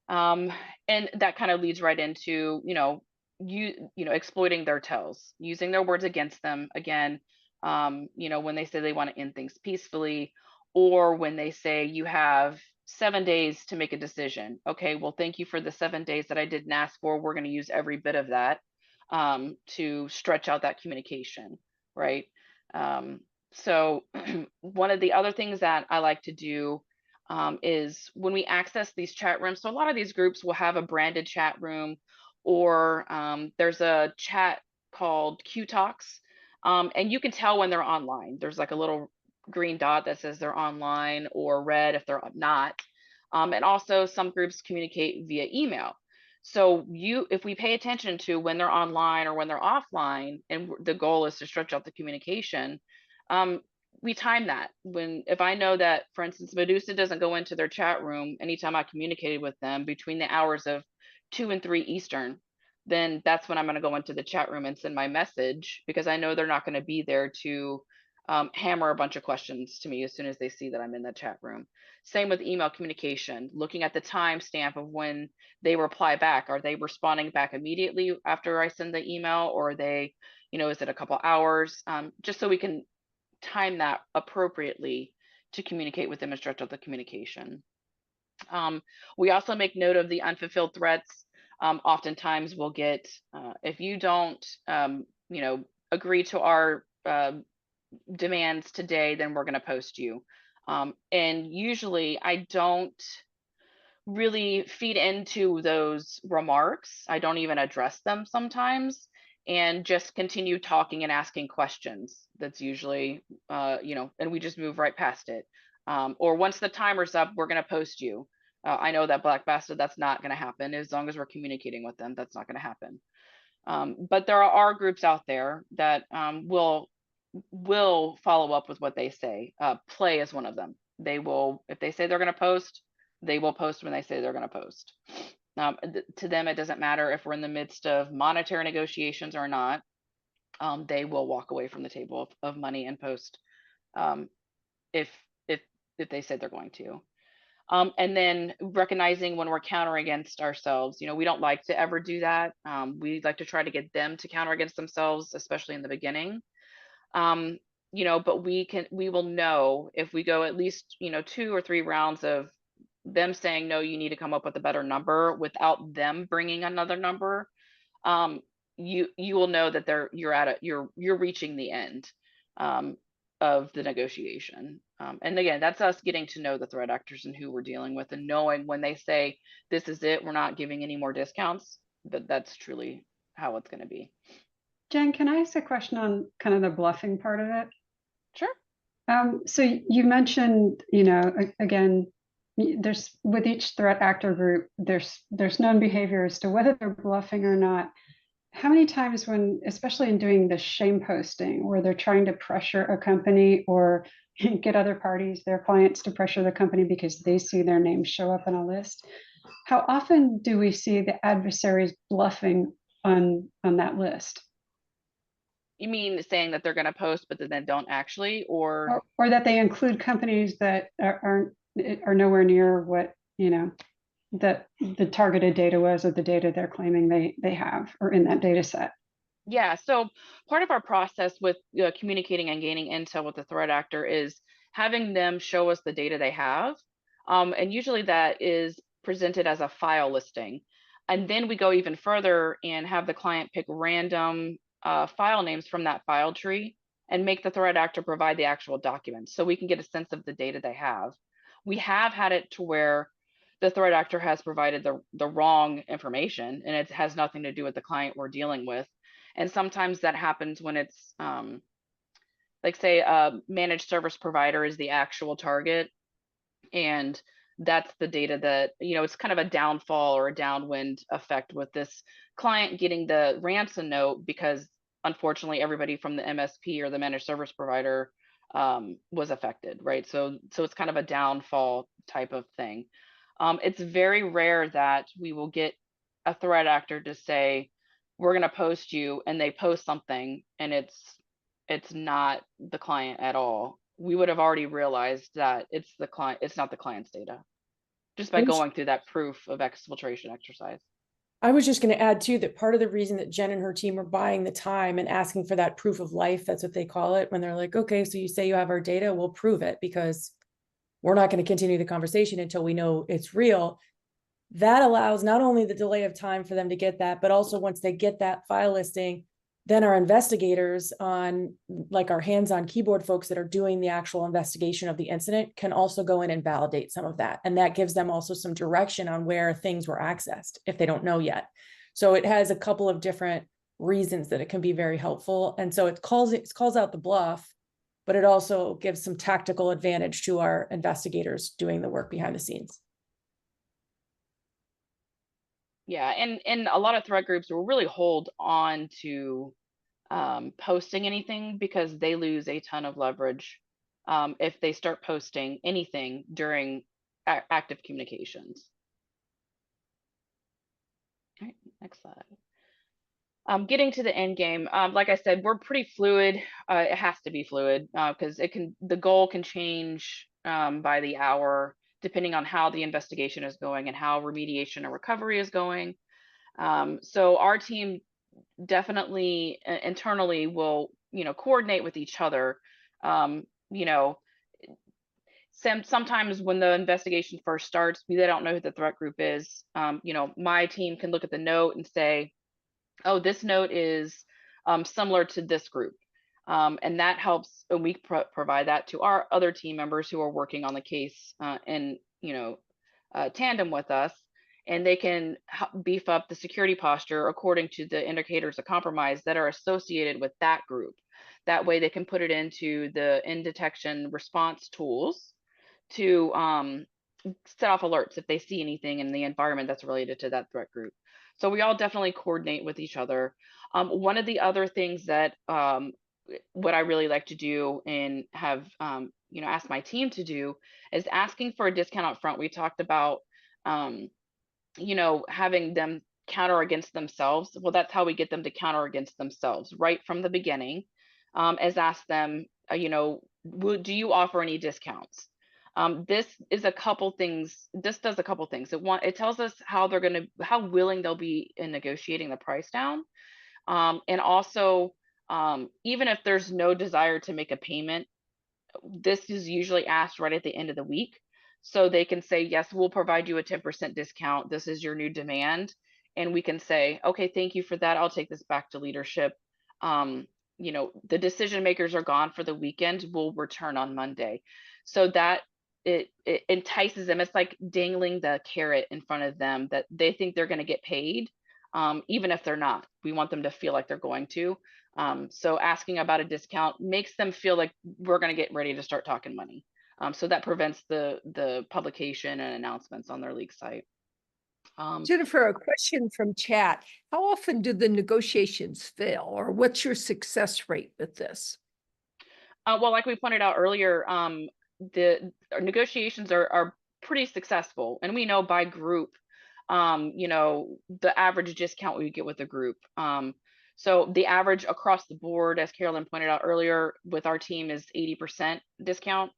S4: And that kind of leads right into, exploiting their tells, using their words against them again. When they say they want to end things peacefully, or when they say you have 7 days to make a decision. Okay, well, thank you for the 7 days that I didn't ask for. We're going to use every bit of that to stretch out that communication, right? So one of the other things that I like to do is when we access these chat rooms. So a lot of these groups will have a branded chat room, or there's a chat called Q Talks, and you can tell when they're online. There's like a little green dot that says they're online, or red if they're not. And also some groups communicate via email. So if we pay attention to when they're online or when they're offline, and the goal is to stretch out the communication, we time that. If I know that, for instance, Medusa doesn't go into their chat room anytime I communicated with them between the hours of 2 and 3 Eastern, then that's when I'm going to go into the chat room and send my message, because I know they're not going to be there to hammer a bunch of questions to me as soon as they see that I'm in the chat room. Same with email communication, looking at the timestamp of when they reply back. Are they responding back immediately after I send the email, or are they, is it a couple hours? Just so we can time that appropriately to communicate with them and stretch out the communication. We also make note of the unfulfilled threats. Oftentimes we'll get, if you don't, agree to our demands today, then we're going to post you. And usually I don't really feed into those remarks. I don't even address them sometimes, and just continue talking and asking questions. That's usually, and we just move right past it. Or once the timer's up, we're going to post you. I know that Black Bastard, that's not going to happen. As long as we're communicating with them, that's not going to happen. But there are groups out there that will follow up with what they say. Play is one of them. They will, if they say they're going to post, they will post when they say they're going to post. To them, it doesn't matter if we're in the midst of monetary negotiations or not. They will walk away from the table of money and post if they said they're going to. And then recognizing when we're countering against ourselves. We don't like to ever do that. We like to try to get them to counter against themselves, especially in the beginning. But we will know if we go at least 2 or 3 rounds of them saying, no, you need to come up with a better number without them bringing another number. You will know that you're reaching the end of the negotiation. And again, that's us getting to know the threat actors and who we're dealing with, and knowing when they say, this is it, we're not giving any more discounts, that's truly how it's going to be.
S5: Jen, can I ask a question on kind of the bluffing part of it?
S4: Sure.
S5: So you mentioned, again, there's, with each threat actor group, there's known behavior as to whether they're bluffing or not. How many times when, especially in doing the shame posting, where they're trying to pressure a company or get other parties, their clients, to pressure the company because they see their name show up on a list, how often do we see the adversaries bluffing on that list?
S4: You mean saying that they're going to post, but then don't actually, or
S5: that they include companies that are nowhere near what that the targeted data was, or the data they're claiming they have, or in that data set?
S4: Yeah, so part of our process with communicating and gaining intel with the threat actor is having them show us the data they have. And usually that is presented as a file listing. And then we go even further and have the client pick random file names from that file tree and make the threat actor provide the actual documents, so we can get a sense of the data they have. We have had it to where the threat actor has provided the wrong information, and it has nothing to do with the client we're dealing with. And sometimes that happens when it's like, say, a managed service provider is the actual target, and that's the data that, it's kind of a downfall or a downwind effect with this client getting the ransom note, because unfortunately everybody from the MSP or the managed service provider was affected, right? So it's kind of a downfall type of thing. It's very rare that we will get a threat actor to say, we're going to post you, and they post something and it's not the client at all. We would have already realized that it's the client, it's not the client's data, just by going through that proof of exfiltration exercise.
S3: I was just going to add too, that part of the reason that Jen and her team are buying the time and asking for that proof of life, that's what they call it, when they're like, okay, so you say you have our data, we'll prove it, because we're not going to continue the conversation until we know it's real. That allows not only the delay of time for them to get that, but also once they get that file listing, then our investigators, on like our hands-on keyboard folks that are doing the actual investigation of the incident, can also go in and validate some of that. And that gives them also some direction on where things were accessed if they don't know yet. So it has a couple of different reasons that it can be very helpful. And so it calls out the bluff, but it also gives some tactical advantage to our investigators doing the work behind the scenes.
S4: Yeah, and a lot of threat groups will really hold on to posting anything because they lose a ton of leverage if they start posting anything during active communications. All right, next slide. Getting to the end game, like I said, we're pretty fluid. It has to be fluid because the goal can change by the hour depending on how the investigation is going and how remediation or recovery is going. So our team definitely internally will, coordinate with each other. You know, sometimes when the investigation first starts, they don't know who the threat group is. My team can look at the note and say, oh, this note is similar to this group. And that helps, and we provide that to our other team members who are working on the case in tandem with us, and they can beef up the security posture according to the indicators of compromise that are associated with that group. That way they can put it into the in detection response tools to set off alerts if they see anything in the environment that's related to that threat group. So we all definitely coordinate with each other. One of the other things that what I really like to do and have asked my team to do is asking for a discount up front. We talked about having them counter against themselves. Well, that's how we get them to counter against themselves right from the beginning. Is ask them, do you offer any discounts? This is a couple things. This does a couple things. It tells us how willing they'll be in negotiating the price down, and also even if there's no desire to make a payment, this is usually asked right at the end of the week, so they can say, yes, we'll provide you a 10% discount. This is your new demand, and we can say, okay, thank you for that. I'll take this back to leadership. The decision makers are gone for the weekend. We'll return on Monday, so that it entices them. It's like dangling the carrot in front of them that they think they're going to get paid, even if they're not. We want them to feel like they're going to. So asking about a discount makes them feel like we're going to get ready to start talking money. So that prevents the publication and announcements on their league site.
S2: Jennifer, a question from chat. How often do the negotiations fail, or what's your success rate with this?
S4: Well, like we pointed out earlier, the negotiations are pretty successful, and we know by group, the average discount we get with a group. So the average across the board, as Carolyn pointed out earlier, with our team is 80% discount.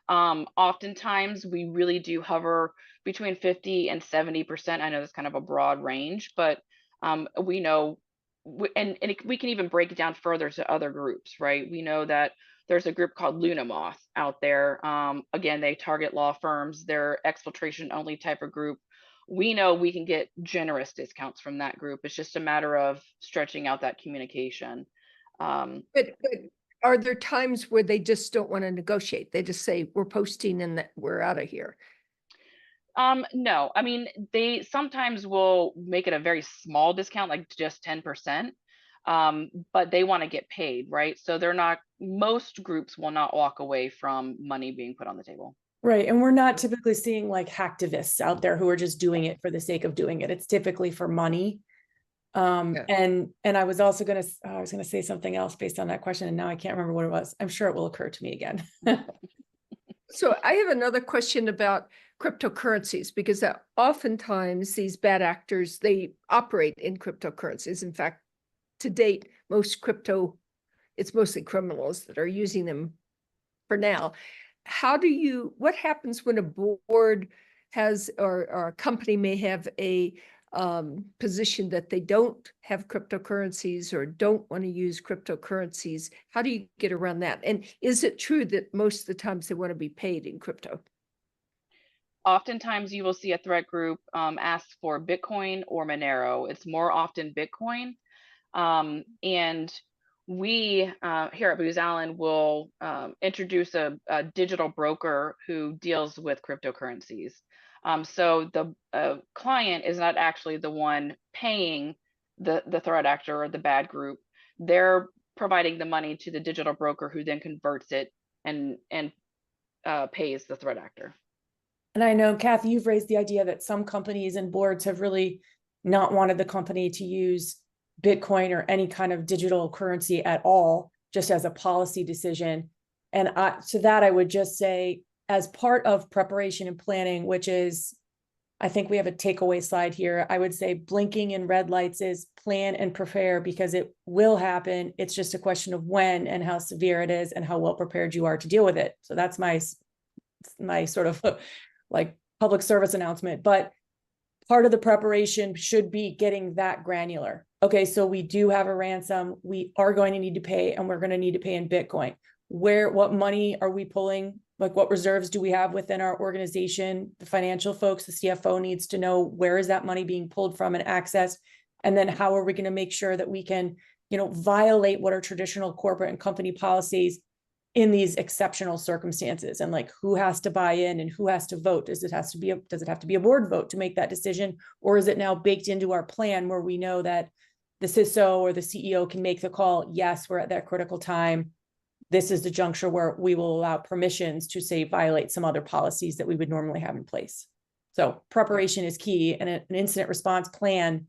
S4: Oftentimes we really do hover between 50 and 70%. I know that's kind of a broad range, but we know, and we can even break it down further to other groups, right? We know that there's a group called Luna Moth out there. Again, they target law firms. They're exfiltration only type of group. We know we can get generous discounts from that group. It's just a matter of stretching out that communication.
S2: But are there times where they just don't want to negotiate? They just say, we're posting and that we're out of here.
S4: No, I mean, they sometimes will make it a very small discount, like just 10%. But they want to get paid, right? So most groups will not walk away from money being put on the table.
S3: Right. And we're not typically seeing like hacktivists out there who are just doing it for the sake of doing it. It's typically for money.
S2: Yeah.
S3: And I was also going to say something else based on that question, and now I can't remember what it was. I'm sure it will occur to me again.
S2: So I have another question about cryptocurrencies, because oftentimes these bad actors, they operate in cryptocurrencies. In fact, to date, it's mostly criminals that are using them for now. What happens when a board has, or a company may have a position that they don't have cryptocurrencies or don't want to use cryptocurrencies? How do you get around that? And is it true that most of the times they want to be paid in crypto?
S4: Oftentimes you will see a threat group ask for Bitcoin or Monero. It's more often Bitcoin. And we here at Booz Allen will introduce a digital broker who deals with cryptocurrencies. So the client is not actually the one paying the threat actor or the bad group. They're providing the money to the digital broker who then converts it and pays the threat actor.
S3: And I know, Kathy, you've raised the idea that some companies and boards have really not wanted the company to use Bitcoin or any kind of digital currency at all, just as a policy decision. And to that, I would just say, as part of preparation and planning, which is, I think we have a takeaway slide here, I would say blinking in red lights is plan and prepare, because it will happen. It's just a question of when and how severe it is and how well prepared you are to deal with it. So that's my sort of like public service announcement. But part of the preparation should be getting that granular. Okay, so we do have a ransom. We are going to need to pay, and we're going to need to pay in Bitcoin. What money are we pulling? Like, what reserves do we have within our organization? The financial folks, the CFO needs to know, where is that money being pulled from and accessed? And then how are we going to make sure that we can, violate what are traditional corporate and company policies in these exceptional circumstances? And like, who has to buy in and who has to vote? Does it have to be a board vote to make that decision? Or is it now baked into our plan where we know that the CISO or the CEO can make the call? Yes, we're at that critical time. This is the juncture where we will allow permissions to, say, violate some other policies that we would normally have in place. So preparation is key, and an incident response plan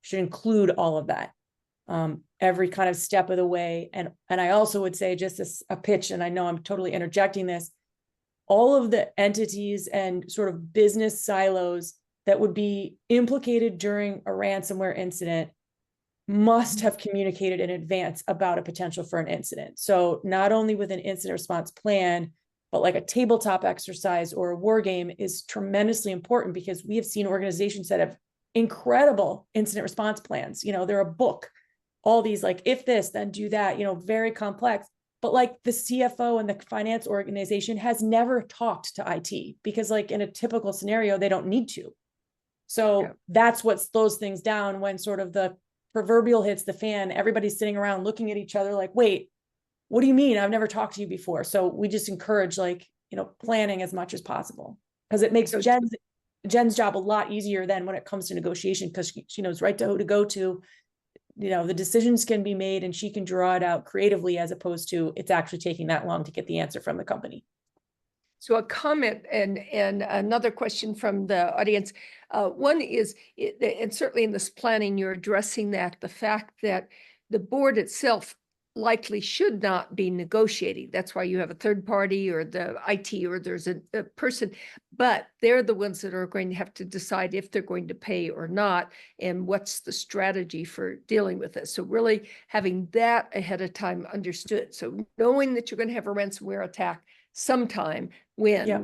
S3: should include all of that, every kind of step of the way. And I also would say, just as a pitch, and I know I'm totally interjecting this, all of the entities and sort of business silos that would be implicated during a ransomware incident must have communicated in advance about a potential for an incident. So not only with an incident response plan, but like a tabletop exercise or a war game is tremendously important, because we have seen organizations that have incredible incident response plans. They're a book, all these like, if this, then do that, very complex. But like the CFO and the finance organization has never talked to IT, because like in a typical scenario, they don't need to. So that's what slows things down when sort of the proverbial hits the fan. Everybody's sitting around looking at each other like, wait, what do you mean? I've never talked to you before. So we just encourage planning as much as possible, because it makes Jen's job a lot easier than when it comes to negotiation, because she knows right to who to go to. The decisions can be made and she can draw it out creatively, as opposed to it's actually taking that long to get the answer from the company.
S2: So a comment and another question from the audience. One is, and certainly in this planning, you're addressing that, the fact that the board itself likely should not be negotiating. That's why you have a third party or the IT, or there's a person, but they're the ones that are going to have to decide if they're going to pay or not, and what's the strategy for dealing with it. So really having that ahead of time understood. So knowing that you're going to have a ransomware attack sometime, when,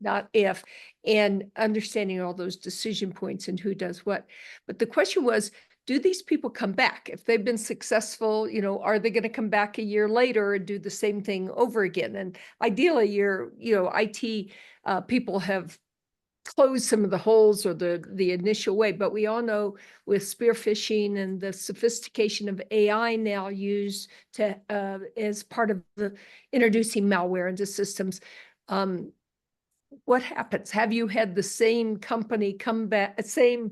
S2: not if, and understanding all those decision points and who does what. But the question was, do these people come back? If they've been successful, are they going to come back a year later and do the same thing over again? And ideally, your, IT people have closed some of the holes or the initial way, but we all know with spear phishing and the sophistication of AI now used to as part of the introducing malware into systems, what happens? Have you had the same company come back, same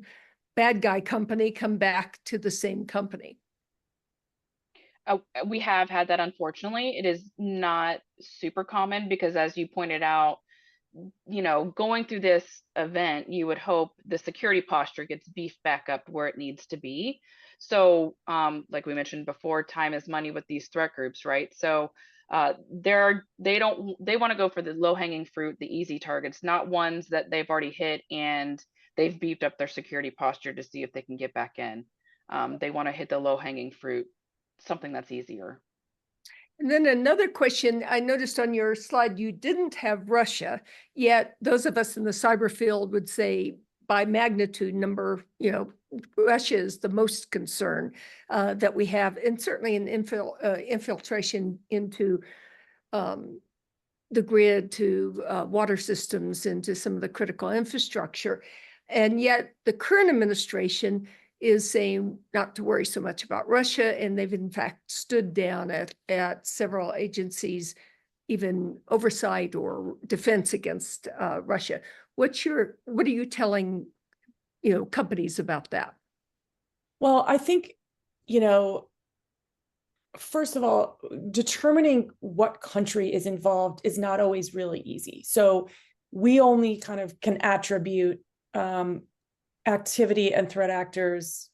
S2: bad guy company come back to the same company?
S4: We have had that, unfortunately. It is not super common, because as you pointed out, going through this event, you would hope the security posture gets beefed back up where it needs to be. So like we mentioned before, time is money with these threat groups, right? So they want to go for the low-hanging fruit, the easy targets, not ones that they've already hit and they've beefed up their security posture to see if they can get back in. They want to hit the low-hanging fruit, something that's easier.
S2: And then another question, I noticed on your slide, you didn't have Russia, yet those of us in the cyber field would say by magnitude number, Russia is the most concern that we have, and certainly an infiltration into the grid, to water systems, into some of the critical infrastructure. And yet the current administration is saying not to worry so much about Russia, and they've in fact stood down at several agencies, even oversight or defense against Russia. What are you telling companies about that?
S3: Well, I think, first of all, determining what country is involved is not always really easy. So we only kind of can attribute activity and threat actors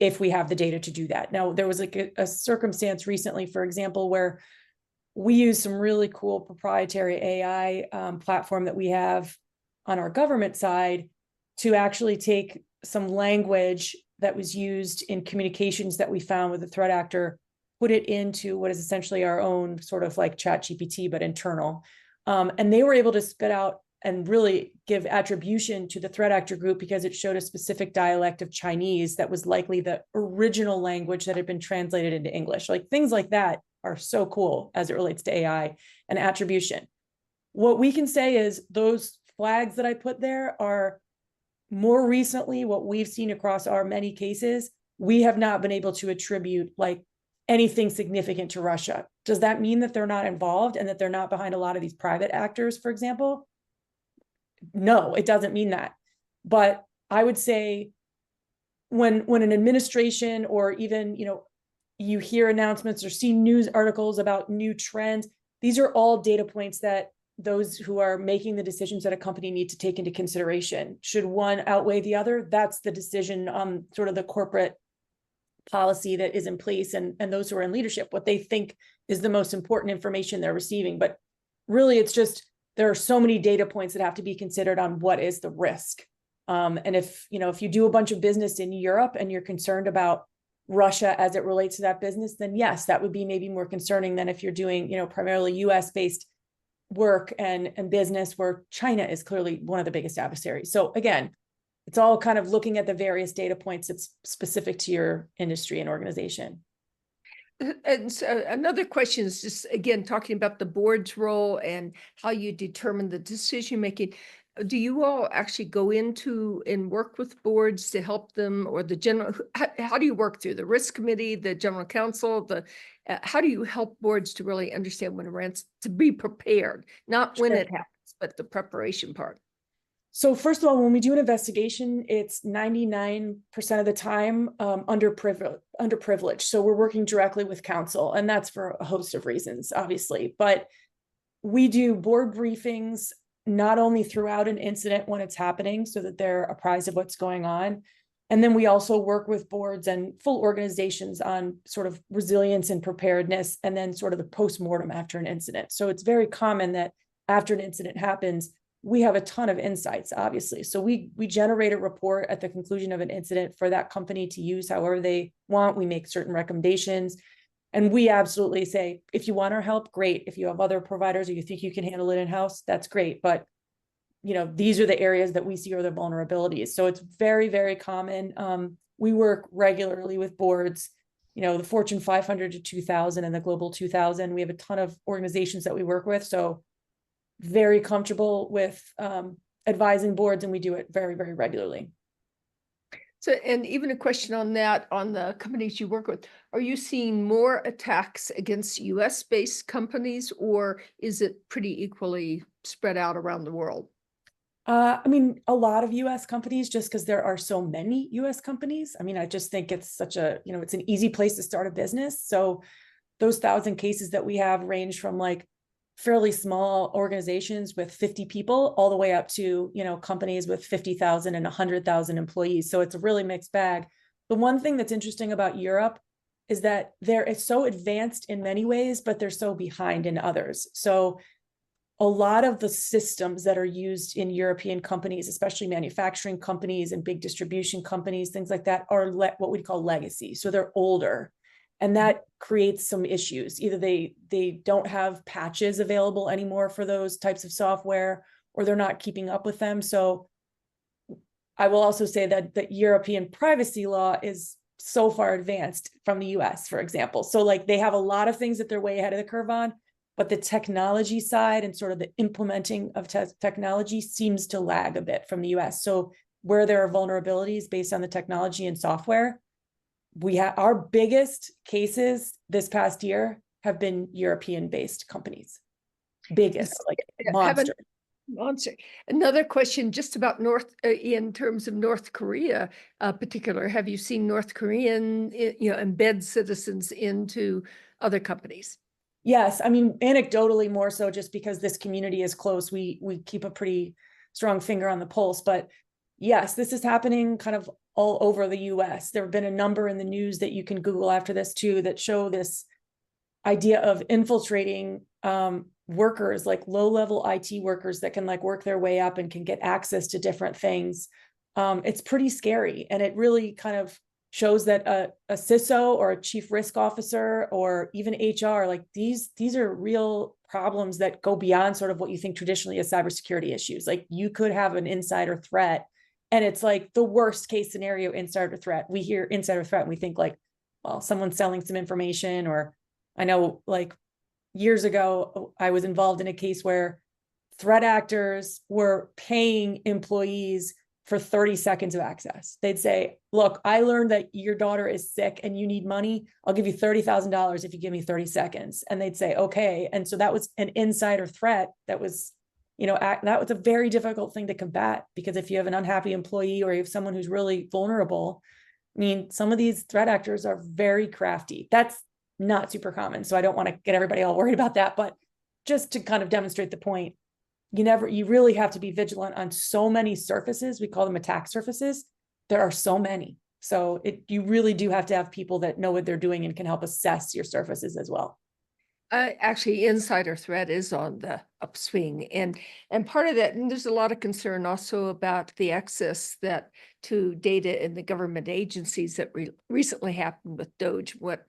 S3: if we have the data to do that. Now, there was like a circumstance recently, for example, where we use some really cool proprietary AI platform that we have on our government side to actually take some language that was used in communications that we found with a threat actor, put it into what is essentially our own sort of like ChatGPT, but internal. And they were able to spit out and really give attribution to the threat actor group because it showed a specific dialect of Chinese that was likely the original language that had been translated into English. Like things like that are so cool as it relates to AI and attribution. What we can say is those flags that I put there are more recently what we've seen across our many cases. We have not been able to attribute like anything significant to Russia. Does that mean that they're not involved and that they're not behind a lot of these private actors, for example? No, it doesn't mean that. But I would say when an administration or even, you hear announcements or see news articles about new trends, these are all data points that those who are making the decisions at a company need to take into consideration. Should one outweigh the other? That's the decision on sort of the corporate policy that is in place and those who are in leadership, what they think is the most important information they're receiving. But really, it's just, there are so many data points that have to be considered on what is the risk. And if you do a bunch of business in Europe and you're concerned about Russia as it relates to that business, then yes, that would be maybe more concerning than if you're doing, primarily US based work and business where China is clearly one of the biggest adversaries. So again, it's all kind of looking at the various data points that's specific to your industry and organization.
S2: And so another question is just, again, talking about the board's role and how you determine the decision making. Do you all actually go into and work with boards to help them, or the general, how do you work through the risk committee, the general counsel, how do you help boards to really understand when to be prepared, not when it happens, but the preparation part?
S3: So first of all, when we do an investigation, it's 99% of the time underprivileged. So we're working directly with counsel, and that's for a host of reasons, obviously. But we do board briefings, not only throughout an incident when it's happening, so that they're apprised of what's going on. And then we also work with boards and full organizations on sort of resilience and preparedness, and then sort of the post-mortem after an incident. So it's very common that after an incident happens, we have a ton of insights, obviously. So we generate a report at the conclusion of an incident for that company to use however they want. We make certain recommendations. And we absolutely say, if you want our help, great. If you have other providers or you think you can handle it in-house, that's great. But these are the areas that we see are the vulnerabilities. So it's very, very common. We work regularly with boards, the Fortune 500 to 2000 and the Global 2000. We have a ton of organizations that we work with. So very comfortable with advising boards, and we do it very, very regularly.
S2: So, and even a question on that, on the companies you work with, are you seeing more attacks against US-based companies, or is it pretty equally spread out around the world?
S3: A lot of US companies, just because there are so many US companies. I just think it's such a, it's an easy place to start a business. So those 1,000 cases that we have range from like fairly small organizations with 50 people all the way up to, companies with 50,000 and 100,000 employees. So it's a really mixed bag. The one thing that's interesting about Europe is that they're so advanced in many ways, but they're so behind in others. So a lot of the systems that are used in European companies, especially manufacturing companies and big distribution companies, things like that, are what we call legacy. So they're older. And that creates some issues. Either they don't have patches available anymore for those types of software, or they're not keeping up with them. So I will also say that European privacy law is so far advanced from the US, for example. So like they have a lot of things that they're way ahead of the curve on, but the technology side and sort of the implementing of technology seems to lag a bit from the US. So where there are vulnerabilities based on the technology and software, we have our biggest cases this past year have been European-based companies. Biggest, like monster.
S2: Another question just about in terms of North Korea, particular. Have you seen North Korean, embed citizens into other companies?
S3: Yes, anecdotally more so, just because this community is close, we keep a pretty strong finger on the pulse. But yes, this is happening kind of all over the US. There have been a number in the news that you can Google after this too, that show this idea of infiltrating workers, like low-level IT workers that can like work their way up and can get access to different things. It's pretty scary. And it really kind of shows that a CISO or a chief risk officer or even HR, like these are real problems that go beyond sort of what you think traditionally as cybersecurity issues. Like you could have an insider threat, and it's like the worst case scenario insider threat. We hear insider threat and we think like, well, someone's selling some information. Or I know like years ago, I was involved in a case where threat actors were paying employees for 30 seconds of access. They'd say, look, I learned that your daughter is sick and you need money. I'll give you $30,000 if you give me 30 seconds. And they'd say, okay. And so that was an insider threat that was, that was a very difficult thing to combat, because if you have an unhappy employee or you have someone who's really vulnerable, I mean, some of these threat actors are very crafty. That's not super common. So I don't want to get everybody all worried about that, but just to kind of demonstrate the point, you really have to be vigilant on so many surfaces. We call them attack surfaces. There are so many. So you really do have to have people that know what they're doing and can help assess your surfaces as well.
S2: Actually, insider threat is on the upswing, and part of that, and there's a lot of concern also about the access to data in the government agencies that recently happened with DOJ. What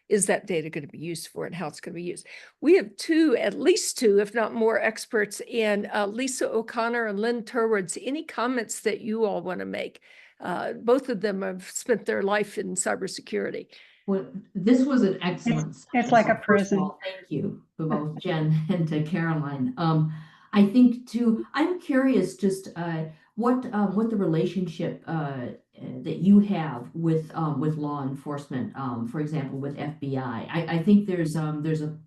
S2: is that data going to be used for, and how it's going to be used? We have at least two, if not more, experts in Lisa O'Connor and Lynn Turwoods. Any comments that you all want to make? Both of them have spent their life in cybersecurity.
S6: Well, this was an excellent
S5: it's like a
S6: first of
S5: prison.
S6: all, thank you to both Jen and to Caroline. I think too, I'm curious just what the relationship that you have with law enforcement, for example, with FBI. I think there's a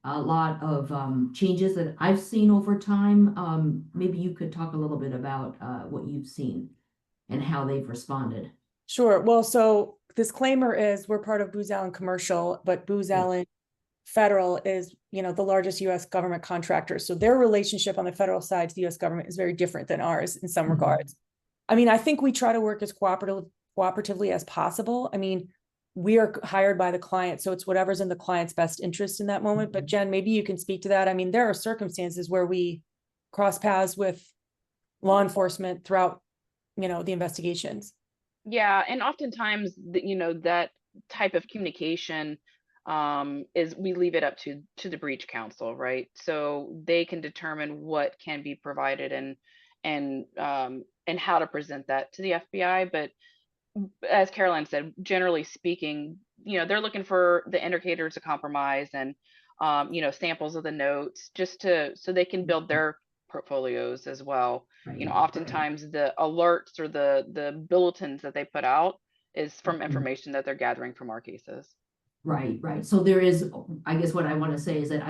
S6: lot of changes that I've seen over time. Maybe you could talk a little bit about what you've seen and how they've responded.
S3: Sure. Well, so disclaimer is we're part of Booz Allen Commercial, but Booz Allen Federal is, the largest U.S. government contractor. So their relationship on the federal side to the U.S. government is very different than ours in some regards. I mean, I think we try to work as cooperatively as possible. I mean, we are hired by the client, so it's whatever's in the client's best interest in that moment. But Jen, maybe you can speak to that. I mean, there are circumstances where we cross paths with law enforcement throughout, the investigations.
S4: Yeah, and oftentimes, that type of communication is we leave it up to the breach counsel, right? So they can determine what can be provided and how to present that to the FBI. But as Caroline said, generally speaking, they're looking for the indicators of compromise and samples of the notes so they can build their portfolios as well.
S6: Right.
S4: Oftentimes the alerts or the bulletins that they put out is from information that they're gathering from our cases.
S6: Right. So there is, I guess what I want to say is that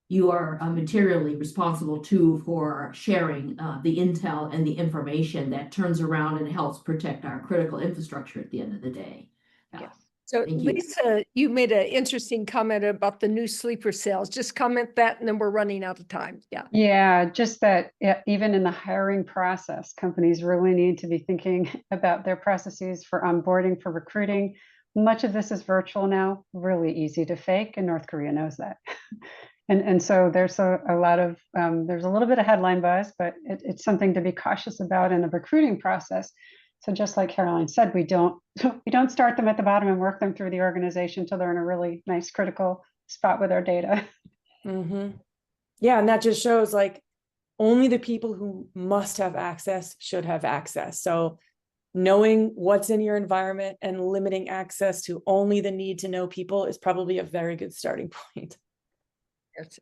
S6: you are materially responsible too for sharing the intel and the information that turns around and helps protect our critical infrastructure at the end of the day.
S4: Yes.
S2: So
S6: Thank you.
S2: Lisa, you made an interesting comment about the new sleeper cells. Just comment that, and then we're running out of time. Yeah.
S5: Yeah, just that even in the hiring process, companies really need to be thinking about their processes for onboarding, for recruiting. Much of this is virtual now, really easy to fake, and North Korea knows that. And so there's a lot of, there's a little bit of headline buzz, but it's something to be cautious about in the recruiting process. So just like Caroline said, we don't start them at the bottom and work them through the organization until they're in a really nice critical spot with our data.
S3: Yeah, and that just shows like only the people who must have access should have access. So knowing what's in your environment and limiting access to only the need to know people is probably a very good starting point.
S2: Yes.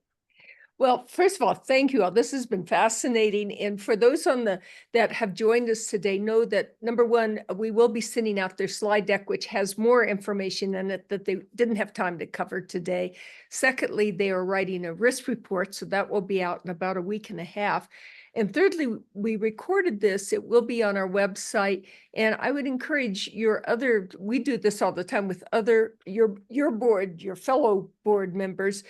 S2: Well, first of all, thank you all. This has been fascinating. And for those that have joined us today, know that number one, we will be sending out their slide deck, which has more information in it that they didn't have time to cover today. Secondly, they are writing a risk report, so that will be out in about a week and a half. And thirdly, we recorded this. It will be on our website. And I would encourage we do this all the time with your board, your fellow board members,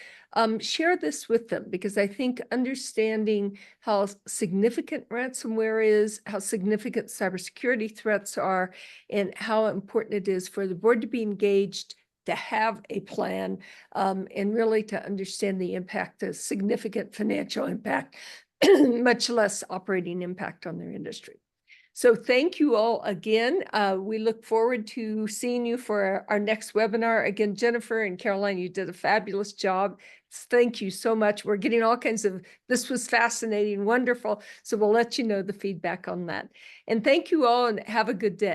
S2: share this with them, because I think understanding how significant ransomware is, how significant cybersecurity threats are, and how important it is for the board to be engaged, to have a plan, and really to understand the impact, the significant financial impact, much less operating impact on their industry. So thank you all again. We look forward to seeing you for our next webinar. Again, Jennifer and Caroline, you did a fabulous job. Thank you so much. We're getting all kinds of, this was fascinating, wonderful. So we'll let you know the feedback on that. And thank you all and have a good day.